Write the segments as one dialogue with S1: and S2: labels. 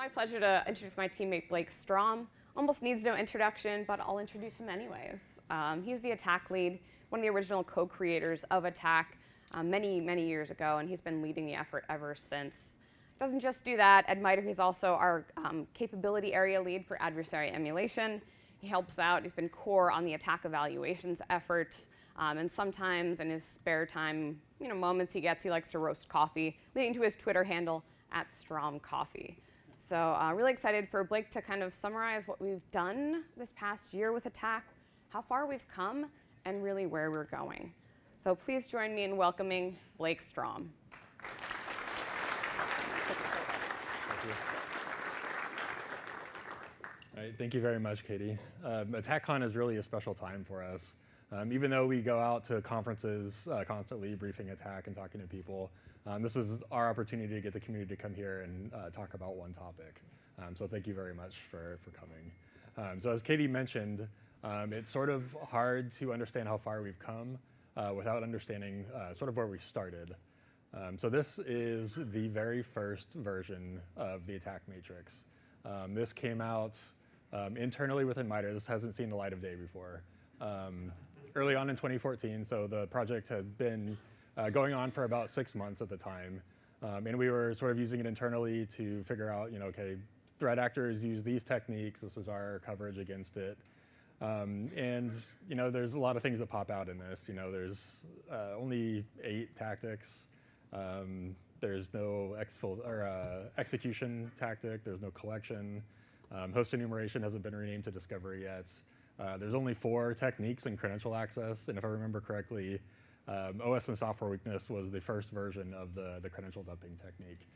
S1: my pleasure to introduce my teammate, Blake Strom. Almost needs no introduction, but I'll introduce him anyways. He's the attack lead, one of the original co-creators of attack many, many years ago, and he's been leading the effort ever since. Doesn't just do that. At MITRE, he's also our capability area lead for adversary emulation. He helps out. He's been core on the attack evaluations efforts. And sometimes in his spare time, moments he gets, he likes to roast coffee, leading to his Twitter handle @StromCoffee. So really excited for Blake to kind of summarize what we've done this past year with attack, how far we've come, and really where we're going. So please join me in welcoming Blake Strom.
S2: All right, thank you very much, Katie. ATT&CKcon is really a special time for us. Even though we go out to conferences constantly briefing attack and talking to people, this is our opportunity to get the community to come here and talk about one topic. So thank you very much for coming. So as Katie mentioned, it's sort of hard to understand how far we've come without understanding sort of where we started. So this is the very first version of the attack matrix. This came out internally within MITRE. This hasn't seen the light of day before. Early on in 2014, so the project had been going on for about 6 months at the time. And we were sort of using it internally to figure out, okay, threat actors use these techniques. This is our coverage against it. And there's a lot of things that pop out in this. There's only 8 tactics. There's no execution tactic. There's no collection. Host enumeration hasn't been renamed to discovery yet. There's only 4 techniques in credential access. And if I remember correctly, OS and software weakness was the first version of the credential dumping technique.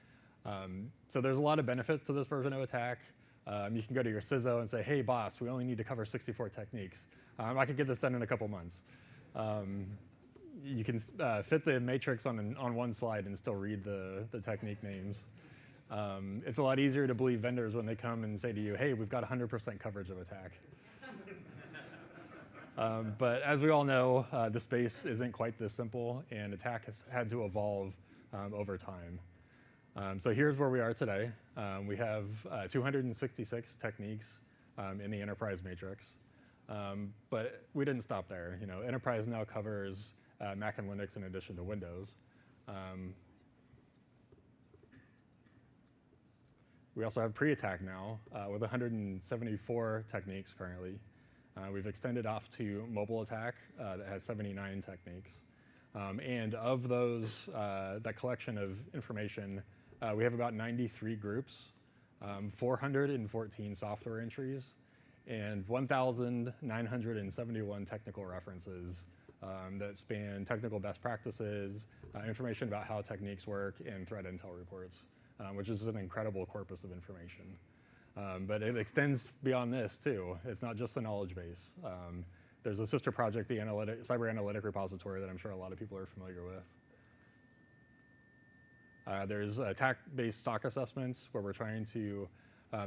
S2: So there's a lot of benefits to this version of attack. You can go to your CISO and say, hey, boss, we only need to cover 64 techniques. I could get this done in a couple months. You can fit the matrix on one slide and still read the technique names. It's a lot easier to believe vendors when they come and say to you, hey, we've got 100% coverage of attack. But as we all know, the space isn't quite this simple, and attack has had to evolve over time. So here's where we are today. We have 266 techniques in the enterprise matrix. But we didn't stop there. Enterprise now covers Mac and Linux in addition to Windows. We also have pre-attack now with 174 techniques currently. We've extended off to mobile attack that has 79 techniques. And of those, that collection of information, we have about 93 groups, 414 software entries, and 1,971 technical references that span technical best practices, information about how techniques work, and threat intel reports, which is an incredible corpus of information. But it extends beyond this, too. It's not just the knowledge base. There's a sister project, the Cyber Analytic Repository, that I'm sure a lot of people are familiar with. There's attack-based stock assessments, where we're trying to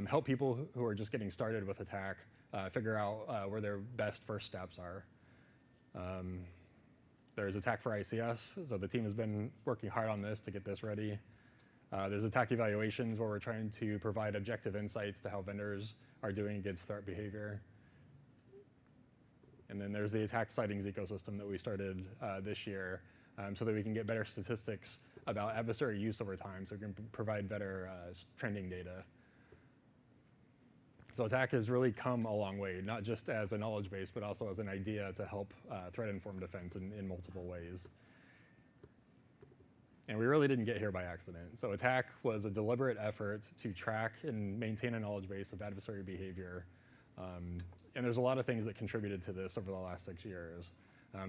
S2: help people who are just getting started with attack figure out where their best first steps are. There's attack for ICS, so the team has been working hard on this to get this ready. There's attack evaluations, where we're trying to provide objective insights to how vendors are doing against threat behavior. And then there's the attack sightings ecosystem that we started this year, so that we can get better statistics about adversary use over time, so we can provide better trending data. So attack has really come a long way, not just as a knowledge base, but also as an idea to help threat-informed defense in multiple ways. And we really didn't get here by accident. So attack was a deliberate effort to track and maintain a knowledge base of adversary behavior. And there's a lot of things that contributed to this over the last 6 years.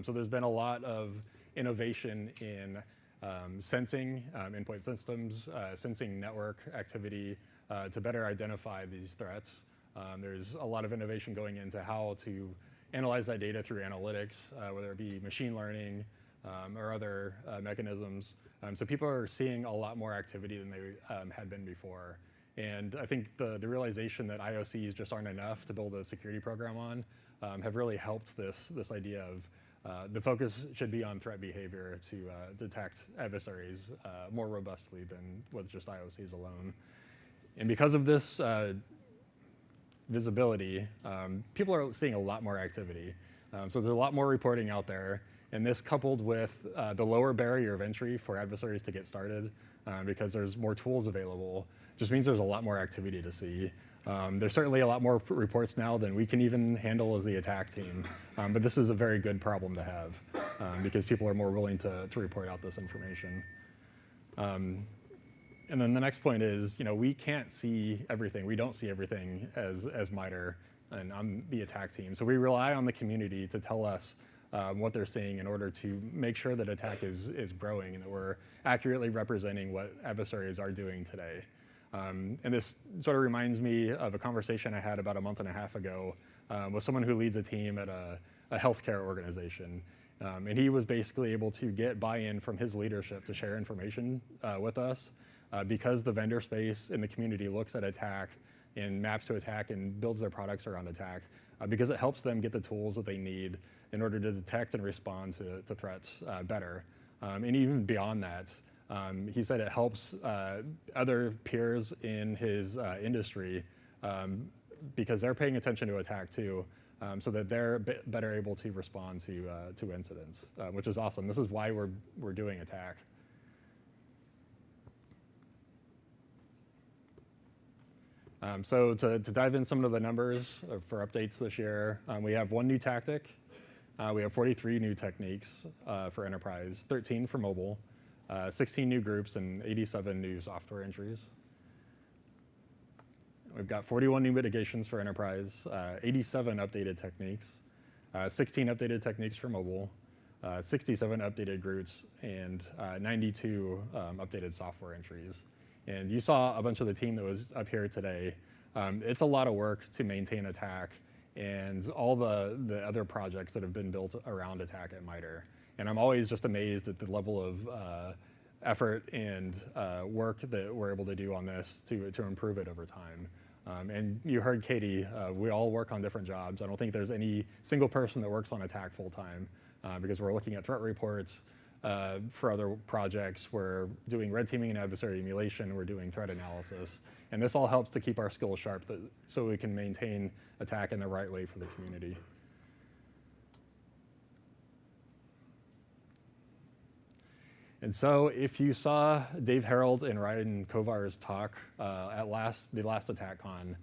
S2: So there's been a lot of innovation in sensing endpoint systems, sensing network activity to better identify these threats. There's a lot of innovation going into how to analyze that data through analytics, whether it be machine learning or other mechanisms. So people are seeing a lot more activity than they had been before. And I think the realization that IOCs just aren't enough to build a security program on have really helped this idea of the focus should be on threat behavior to detect adversaries more robustly than with just IOCs alone. And because of this visibility, people are seeing a lot more activity. So there's a lot more reporting out there. And this coupled with the lower barrier of entry for adversaries to get started, because there's more tools available, just means there's a lot more activity to see. There's certainly a lot more reports now than we can even handle as the attack team. But this is a very good problem to have because people are more willing to report out this information. And then the next point is, we can't see everything. We don't see everything as MITRE and on the attack team. So we rely on the community to tell us what they're seeing in order to make sure that attack is growing and that we're accurately representing what adversaries are doing today. And this sort of reminds me of a conversation I had about a month and a half ago with someone who leads a team at a healthcare organization. And he was basically able to get buy-in from his leadership to share information with us because the vendor space in the community looks at attack and maps to attack and builds their products around attack because it helps them get the tools that they need in order to detect and respond to threats better. And even beyond that, he said it helps other peers in his industry because they're paying attention to attack too, so that they're better able to respond to incidents, which is awesome. This is why we're doing attack. So to dive in some of the numbers for updates this year, we have 1 new tactic, we have 43 new techniques for enterprise, 13 for mobile, 16 new groups, and 87 new software entries. We've got 41 new mitigations for enterprise, 87 updated techniques, 16 updated techniques for mobile, 67 updated groups, and 92 updated software entries. And you saw a bunch of the team that was up here today. It's a lot of work to maintain attack and all the other projects that have been built around attack at MITRE. And I'm always just amazed at the level of effort and work that we're able to do on this to improve it over time. And you heard Katie, we all work on different jobs. I don't think there's any single person that works on attack full time because we're looking at threat reports for other projects. We're doing red teaming and adversary emulation. We're doing threat analysis. And this all helps to keep our skills sharp so we can maintain attack in the right way for the community. And so if you saw Dave Harold and Ryan Kovar's talk at the last ATT&CKcon,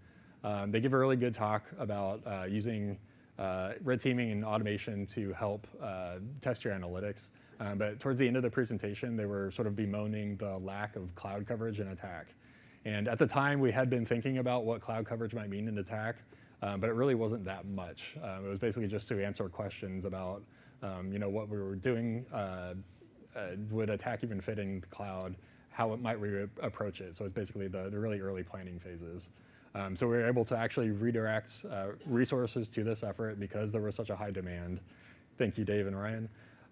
S2: they give a really good talk about using red teaming and automation to help test your analytics. But towards the end of the presentation, they were sort of bemoaning the lack of cloud coverage in attack. And at the time, we had been thinking about what cloud coverage might mean in attack, but it really wasn't that much. It was basically just to answer questions about what we were doing. Would attack even fit in the cloud? How it might we approach it? So it's basically the really early planning phases. So we were able to actually redirect resources to this effort because there was such a high demand. Thank you, Dave and Ryan.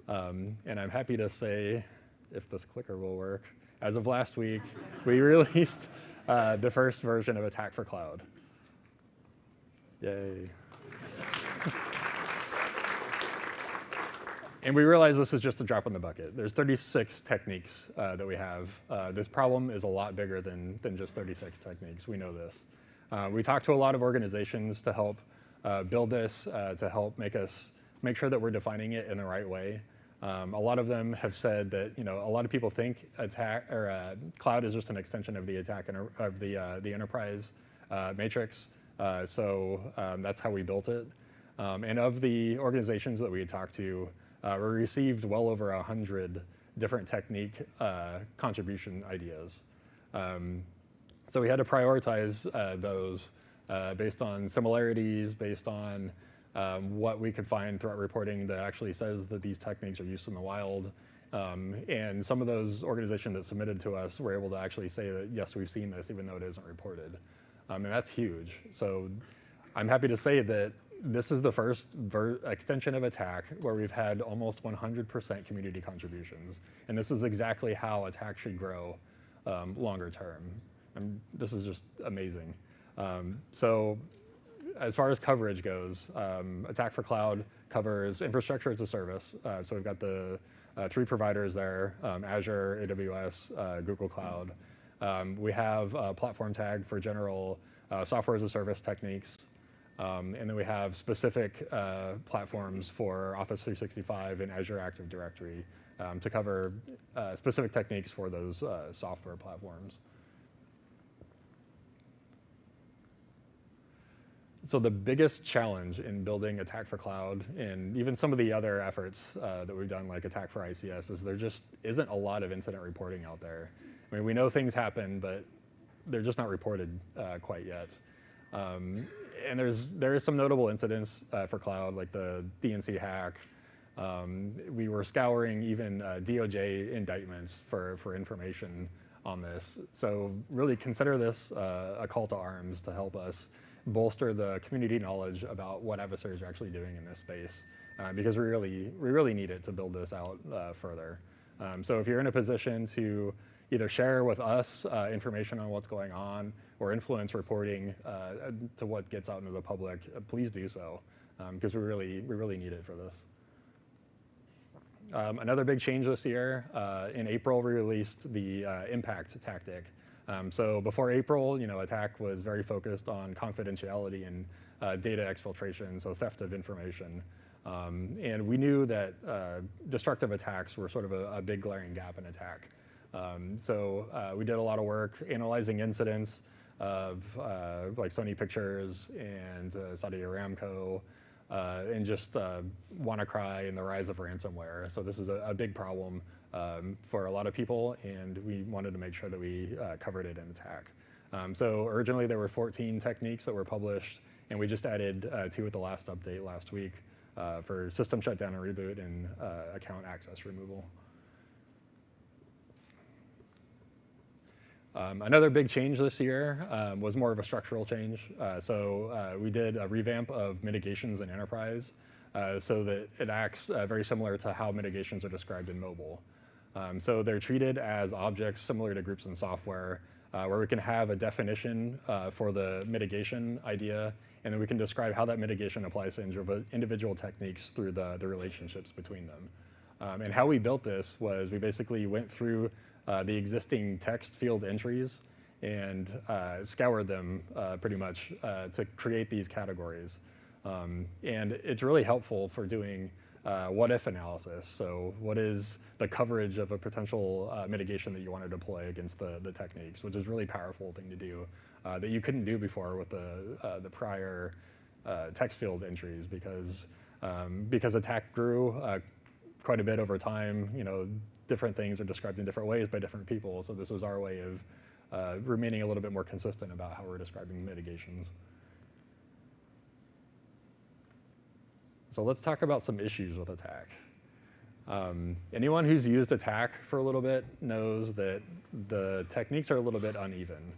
S2: And I'm happy to say, if this clicker will work, as of last week, we released the first version of Attack for Cloud. Yay. And we realize this is just a drop in the bucket. There's 36 techniques that we have. This problem is a lot bigger than just 36 techniques. We know this. We talked to a lot of organizations to help build this, to help make sure that we're defining it in the right way. A lot of them have said that a lot of people think attack or cloud is just an extension of the attack of the enterprise matrix. So that's how we built it. And of the organizations that we had talked to, we received well over 100 different technique contribution ideas. So we had to prioritize those based on similarities, based on what we could find threat reporting that actually says that these techniques are used in the wild. And some of those organizations that submitted to us were able to actually say that, yes, we've seen this, even though it isn't reported. And that's huge. So I'm happy to say that this is the first extension of attack where we've had almost 100% community contributions. And this is exactly how attack should grow longer term. And this is just amazing. So as far as coverage goes, Attack for Cloud covers infrastructure as a service. So we've got the 3 providers there, Azure, AWS, Google Cloud. We have a platform tag for general software as a service techniques. And then we have specific platforms for Office 365 and Azure Active Directory to cover specific techniques for those software platforms. So the biggest challenge in building ATT&CK for Cloud, and even some of the other efforts that we've done, like ATT&CK for ICS, is there just isn't a lot of incident reporting out there. I mean, we know things happen, but they're just not reported quite yet. And there is some notable incidents for cloud, like the DNC hack. We were scouring even DOJ indictments for information on this. So really consider this a call to arms to help us bolster the community knowledge about what adversaries are actually doing in this space, because we really need it to build this out further. So if you're in a position to either share with us information on what's going on or influence reporting to what gets out into the public, please do so, because we really need it for this. Another big change this year, in April, we released the impact tactic. So before April, ATT&CK was very focused on confidentiality and data exfiltration, so theft of information. And we knew that destructive attacks were sort of a big glaring gap in ATT&CK. So we did a lot of work analyzing incidents of like Sony Pictures and Saudi Aramco, and just WannaCry and the rise of ransomware. So this is a big problem for a lot of people, and we wanted to make sure that we covered it in ATT&CK. So originally there were 14 techniques that were published, and we just added 2 at the last update last week for system shutdown and reboot and account access removal. Another big change this year was more of a structural change. So we did a revamp of mitigations in enterprise so that it acts very similar to how mitigations are described in mobile. So they're treated as objects similar to groups in software, where we can have a definition for the mitigation idea, and then we can describe how that mitigation applies to individual techniques through the relationships between them. And how we built this was we basically went through the existing text field entries and scoured them pretty much to create these categories. And it's really helpful for doing what-if analysis. So what is the coverage of a potential mitigation that you want to deploy against the techniques, which is a really powerful thing to do that you couldn't do before with the prior text field entries, because ATT&CK grew quite a bit over time. Different things are described in different ways by different people. So this was our way of remaining a little bit more consistent about how we're describing mitigations. So let's talk about some issues with ATT&CK. Anyone who's used ATT&CK for a little bit knows that the techniques are a little bit uneven.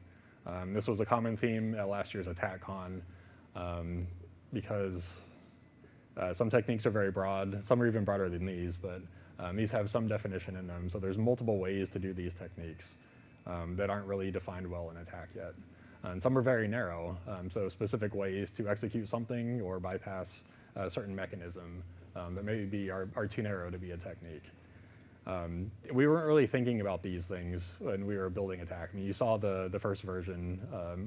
S2: This was a common theme at last year's ATT&CKcon, because some techniques are very broad. Some are even broader than these, but these have some definition in them. So there's multiple ways to do these techniques that aren't really defined well in ATT&CK yet. And some are very narrow, so specific ways to execute something or bypass a certain mechanism that maybe are too narrow to be a technique. We weren't really thinking about these things when we were building ATT&CK. I mean, you saw the first version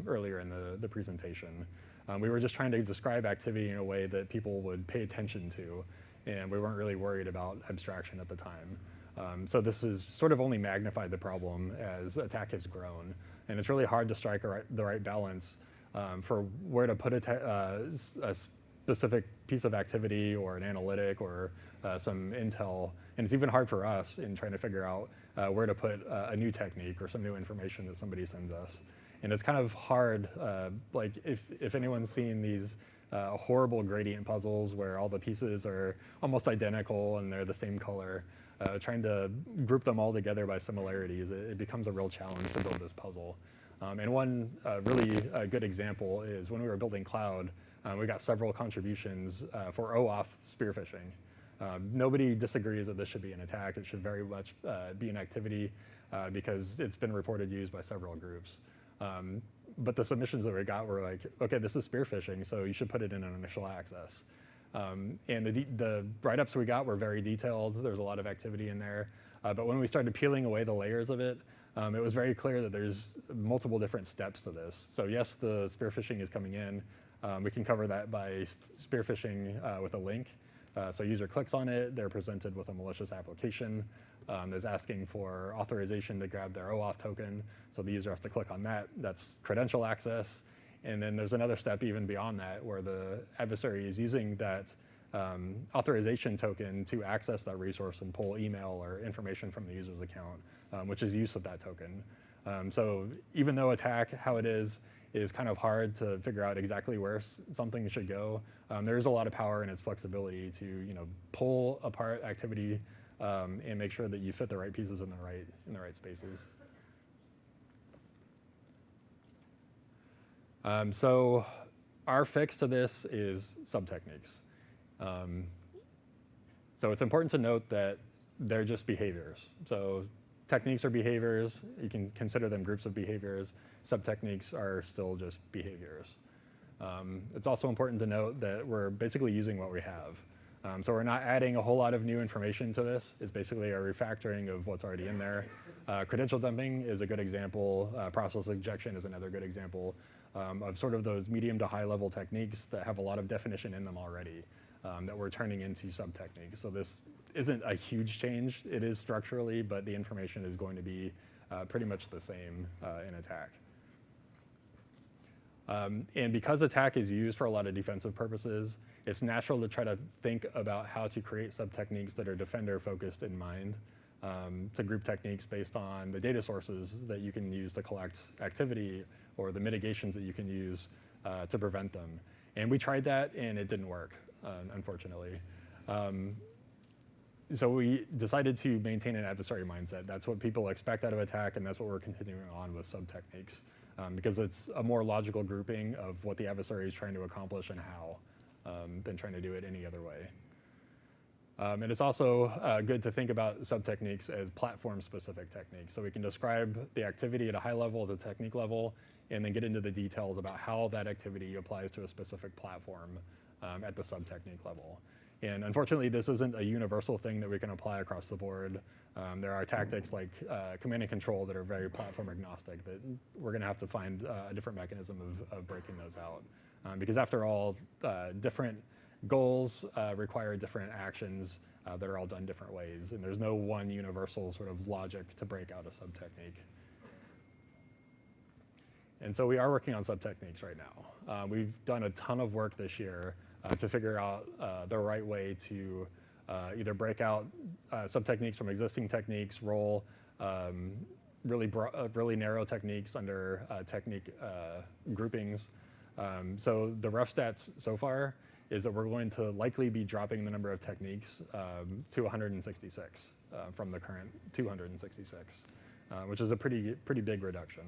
S2: earlier in the presentation. We were just trying to describe activity in a way that people would pay attention to, and we weren't really worried about abstraction at the time. So this has sort of only magnified the problem as ATT&CK has grown, and it's really hard to strike the right balance for where to put a specific piece of activity or an analytic or some intel, and it's even hard for us in trying to figure out where to put a new technique or some new information that somebody sends us. And it's kind of hard, like if anyone's seen these horrible gradient puzzles where all the pieces are almost identical and they're the same color, trying to group them all together by similarities, it becomes a real challenge to build this puzzle. And one really good example is when we were building cloud, we got several contributions for OAuth spear phishing. Nobody disagrees that this should be an attack. It should very much be an activity because it's been reported used by several groups. But the submissions that we got were like, okay, this is spear phishing, so you should put it in an initial access. And the write-ups we got were very detailed. There's a lot of activity in there. But when we started peeling away the layers of it, it was very clear that there's multiple different steps to this. So yes, the spear phishing is coming in. We can cover that by spear phishing with a link. So user clicks on it, they're presented with a malicious application that's asking for authorization to grab their OAuth token. So the user has to click on that. That's credential access. And then there's another step even beyond that where the adversary is using that authorization token to access that resource and pull email or information from the user's account, which is use of that token. So even though attack, how it is kind of hard to figure out exactly where something should go, there is a lot of power in its flexibility to pull apart activity and make sure that you fit the right pieces in the right spaces. So our fix to this is subtechniques. So it's important to note that they're just behaviors. So techniques are behaviors. You can consider them groups of behaviors. Subtechniques are still just behaviors. It's also important to note that we're basically using what we have. So we're not adding a whole lot of new information to this. It's basically a refactoring of what's already in there. Credential dumping is a good example. Process injection is another good example of sort of those medium to high level techniques that have a lot of definition in them already that we're turning into sub-techniques. So this isn't a huge change. It is structurally, but the information is going to be pretty much the same in attack. And because attack is used for a lot of defensive purposes, it's natural to try to think about how to create sub-techniques that are defender-focused in mind, to group techniques based on the data sources that you can use to collect activity or the mitigations that you can use to prevent them. And we tried that, and it didn't work, unfortunately. So we decided to maintain an adversary mindset. That's what people expect out of attack, and that's what we're continuing on with sub-techniques, because it's a more logical grouping of what the adversary is trying to accomplish and how, than trying to do it any other way. And it's also good to think about sub-techniques as platform-specific techniques. So we can describe the activity at a high level, at the technique level, and then get into the details about how that activity applies to a specific platform at the sub-technique level. And unfortunately, this isn't a universal thing that we can apply across the board. There are tactics like command and control that are very platform agnostic that we're going to have to find a different mechanism of breaking those out. Because after all, different goals require different actions that are all done different ways. And there's no one universal sort of logic to break out a sub-technique. And so we are working on sub-techniques right now. We've done a ton of work this year to figure out the right way to either break out sub-techniques from existing techniques, roll really narrow techniques under technique groupings. So the rough stats so far is that we're going to likely be dropping the number of techniques to 166 from the current 266, which is a pretty big reduction.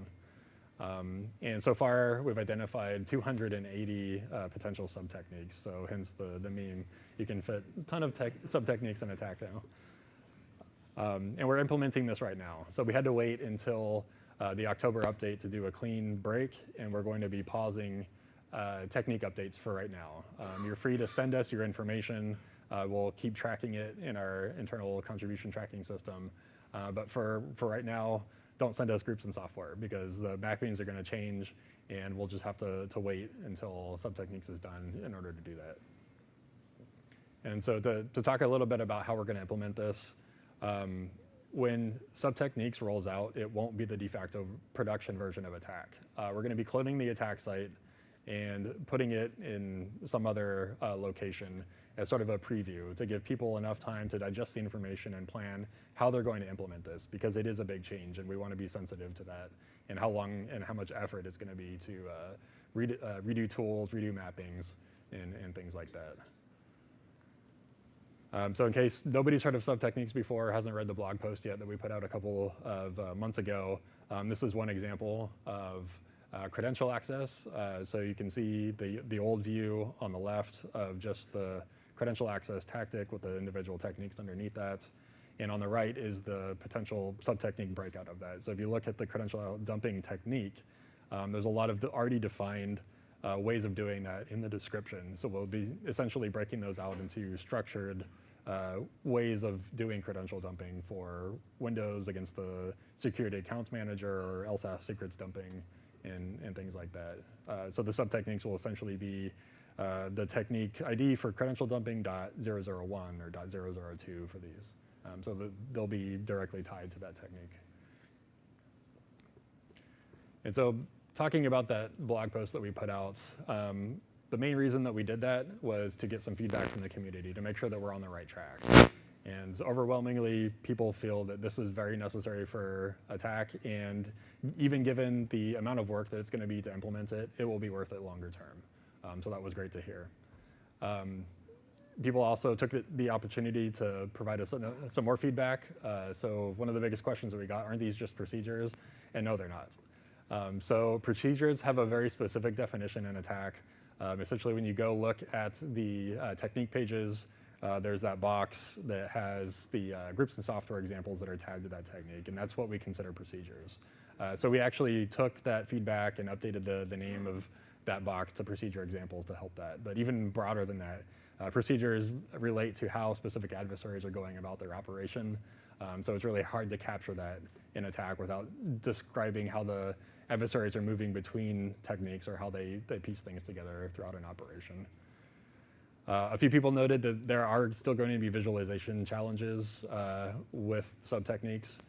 S2: And so far, we've identified 280 potential sub-techniques. So hence the meme, you can fit a ton of sub-techniques in attack now. And we're implementing this right now. So we had to wait until the October update to do a clean break, and we're going to be pausing technique updates for right now. You're free to send us your information. We'll keep tracking it in our internal contribution tracking system. But for right now, don't send us groups and software because the mappings are going to change, and we'll just have to wait until sub-techniques is done in order to do that. And so to talk a little bit about how we're going to implement this, when sub-techniques rolls out, it won't be the de facto production version of attack. We're going to be cloning the attack site and putting it in some other location as sort of a preview to give people enough time to digest the information and plan how they're going to implement this, because it is a big change and we want to be sensitive to that and how long and how much effort it's going to be to redo tools, redo mappings, and things like that. So in case nobody's heard of sub-techniques before, hasn't read the blog post yet that we put out a couple of months ago, this is one example of credential access. So you can see the old view on the left of just the credential access tactic with the individual techniques underneath that. And on the right is the potential sub-technique breakout of that. So if you look at the credential dumping technique, there's a lot of already defined ways of doing that in the description. So we'll be essentially breaking those out into structured ways of doing credential dumping for Windows against the security accounts manager or LSAS secrets dumping and things like that. So the sub-techniques will essentially be the technique ID for credential dumping .001 or .002 for these. So they'll be directly tied to that technique. And so talking about that blog post that we put out, the main reason that we did that was to get some feedback from the community to make sure that we're on the right track. And overwhelmingly, people feel that this is very necessary for ATT&CK, and even given the amount of work that it's going to be to implement it, it will be worth it longer term. So that was great to hear. People also took the opportunity to provide us some more feedback. So one of the biggest questions that we got, aren't these just procedures? And no, they're not. So procedures have a very specific definition in ATT&CK. Essentially, when you go look at the technique pages, there's that box that has the groups and software examples that are tagged to that technique, and that's what we consider procedures. So we actually took that feedback and updated the name of that box to procedure examples to help that. But even broader than that, procedures relate to how specific adversaries are going about their operation. So it's really hard to capture that in ATT&CK without describing how the adversaries are moving between techniques or how they piece things together throughout an operation. A few people noted that there are still going to be visualization challenges with sub-techniques.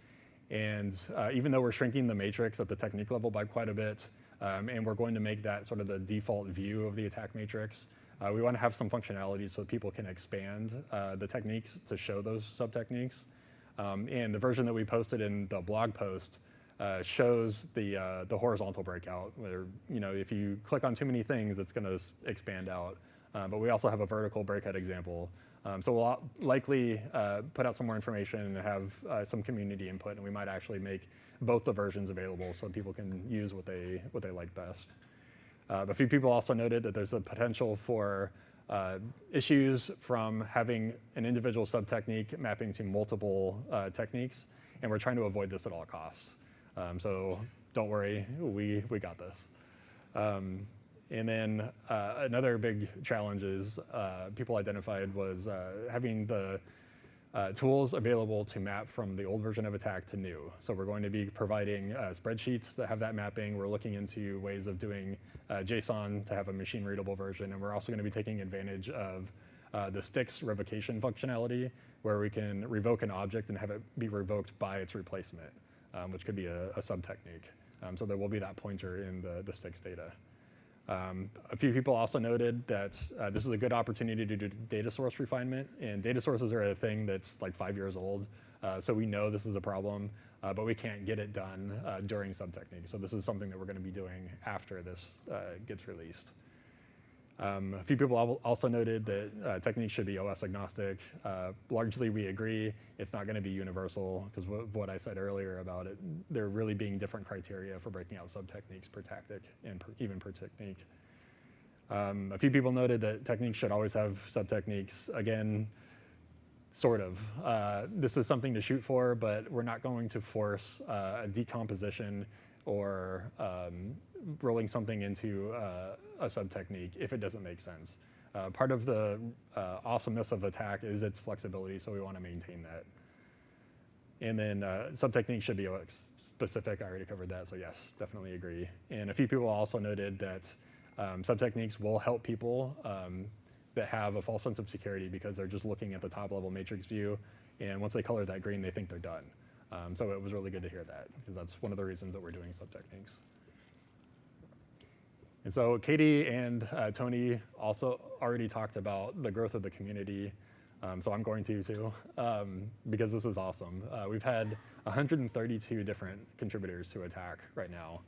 S2: And even though we're shrinking the matrix at the technique level by quite a bit, and we're going to make that sort of the default view of the attack matrix, we want to have some functionality so people can expand the techniques to show those sub-techniques. And the version that we posted in the blog post shows the horizontal breakout, where if you click on too many things, it's going to expand out. But we also have a vertical breakout example. So we'll likely put out some more information and have some community input, and we might actually make both the versions available so people can use what they like best. A few people also noted that there's a potential for issues from having an individual sub-technique mapping to multiple techniques, and we're trying to avoid this at all costs. So don't worry, we got this. And then another big challenge is people identified was having the tools available to map from the old version of ATT&CK to new. So we're going to be providing spreadsheets that have that mapping. We're looking into ways of doing JSON to have a machine readable version. And we're also going to be taking advantage of the sticks revocation functionality, where we can revoke an object and have it be revoked by its replacement, which could be a sub-technique. So there will be that pointer in the sticks data. A few people also noted that this is a good opportunity to do data source refinement, and data sources are a thing that's like 5 years old. So we know this is a problem, but we can't get it done during sub-technique. So this is something that we're going to be doing after this gets released. A few people also noted that techniques should be OS agnostic. Largely we agree. It's not going to be universal because of what I said earlier about it. There really being different criteria for breaking out sub-techniques per tactic and even per technique. A few people noted that techniques should always have sub-techniques. Again, sort of. This is something to shoot for, but we're not going to force a decomposition or rolling something into a sub-technique if it doesn't make sense. Part of the awesomeness of ATT&CK is its flexibility, so we want to maintain that. And then sub-techniques should be OS specific. I already covered that, so yes, definitely agree. And a few people also noted that sub-techniques will help people that have a false sense of security because they're just looking at the top-level matrix view, and once they color that green, they think they're done. So it was really good to hear that, because that's one of the reasons that we're doing sub-techniques. And so Katie and Tony also already talked about the growth of the community, so I'm going to too, because this is awesome. We've had 132 different contributors to ATT&CK right now,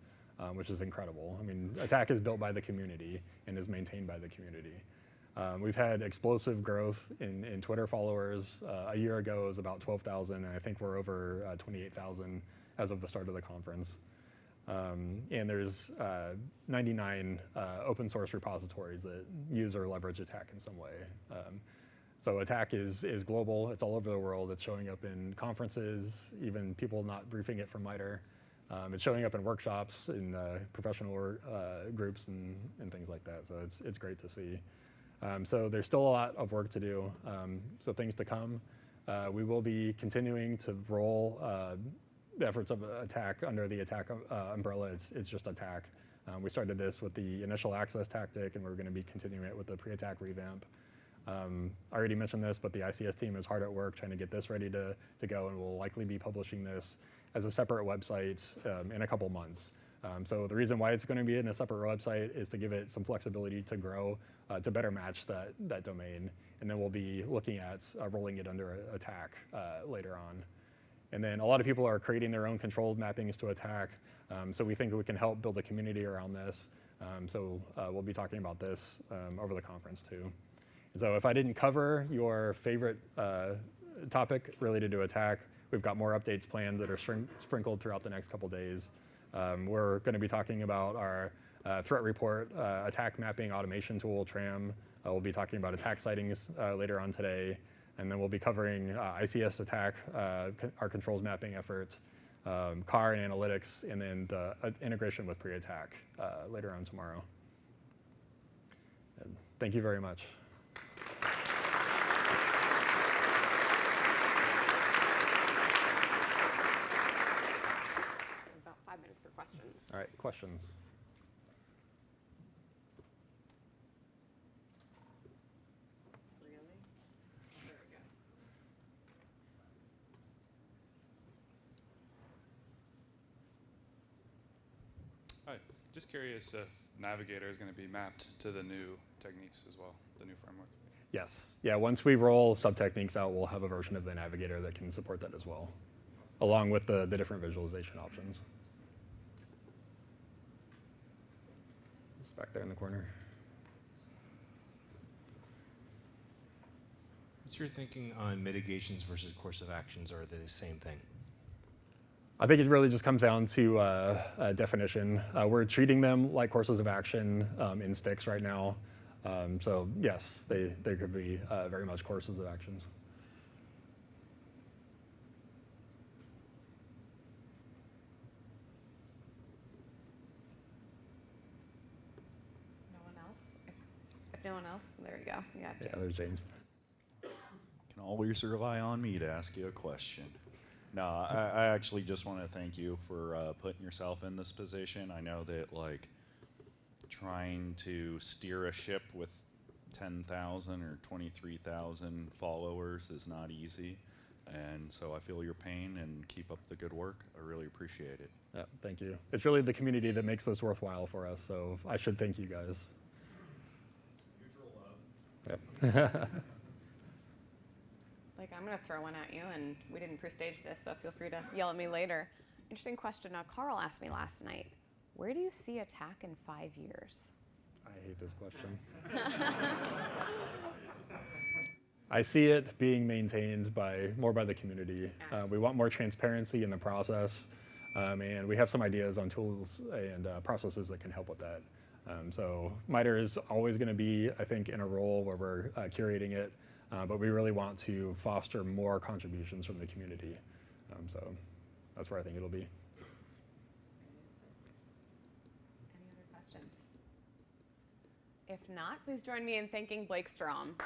S2: which is incredible. I mean, ATT&CK is built by the community and is maintained by the community. We've had explosive growth in Twitter followers. A year ago, it was about 12,000, and I think we're over 28,000 as of the start of the conference. And there's 99 open source repositories that use or leverage ATT&CK in some way. So ATT&CK is global. It's all over the world. It's showing up in conferences, even people not briefing it from MITRE. It's showing up in workshops, in professional groups, and things like that. So it's great to see. So there's still a lot of work to do, so things to come. We will be continuing to roll the efforts of attack under the attack umbrella. It's just attack. We started this with the initial access tactic, and we're going to be continuing it with the pre-attack revamp. I already mentioned this, but the ICS team is hard at work trying to get this ready to go, and we'll likely be publishing this as a separate website in a couple months. So the reason why it's going to be in a separate website is to give it some flexibility to grow, to better match that domain. And then we'll be looking at rolling it under attack later on. And then a lot of people are creating their own controlled mappings to attack. So we think we can help build a community around this. So we'll be talking about this over the conference too. And so if I didn't cover your favorite topic related to attack, we've got more updates planned that are sprinkled throughout the next couple days. We're going to be talking about our threat report, attack mapping automation tool, TRAM. We'll be talking about attack sightings later on today. And then we'll be covering ICS attack, our controls mapping effort, CAR and analytics, and then the integration with pre-attack later on tomorrow. And thank you very much.
S1: About 5 minutes for questions.
S2: All right, questions.
S1: Really? There we go.
S3: Hi, just curious if Navigator is going to be mapped to the new techniques as well, the new framework.
S2: Yes. Yeah, once we roll sub-techniques out, we'll have a version of the Navigator that can support that as well, along with the different visualization options. It's back there in the corner.
S4: What's your thinking on mitigations versus course of actions? Or are they the same thing?
S2: I think it really just comes down to definition. We're treating them like courses of action in sticks right now. So yes, they could be very much courses of actions.
S1: No one else? If no one else, there you go. Yeah.
S2: Yeah, there's James.
S5: Can always rely on me to ask you a question. No, I actually just want to thank you for putting yourself in this position. I know that like trying to steer a ship with 10,000 or 23,000 followers is not easy. And so I feel your pain and keep up the good work. I really appreciate it.
S2: Yeah, thank you. It's really the community that makes this worthwhile for us, so I should thank you guys. Mutual love. Yep.
S1: Like, I'm going to throw one at you, and we didn't pre-stage this, so feel free to yell at me later. Interesting question. Now, Carl asked me last night, where do you see attack in 5 years?
S2: I hate this question. I see it being maintained more by the community. We want more transparency in the process, and we have some ideas on tools and processes that can help with that. So MITRE is always going to be, I think, in a role where we're curating it, but we really want to foster more contributions from the community. So that's where I think it'll be.
S1: Any other questions? If not, please join me in thanking Blake Strom.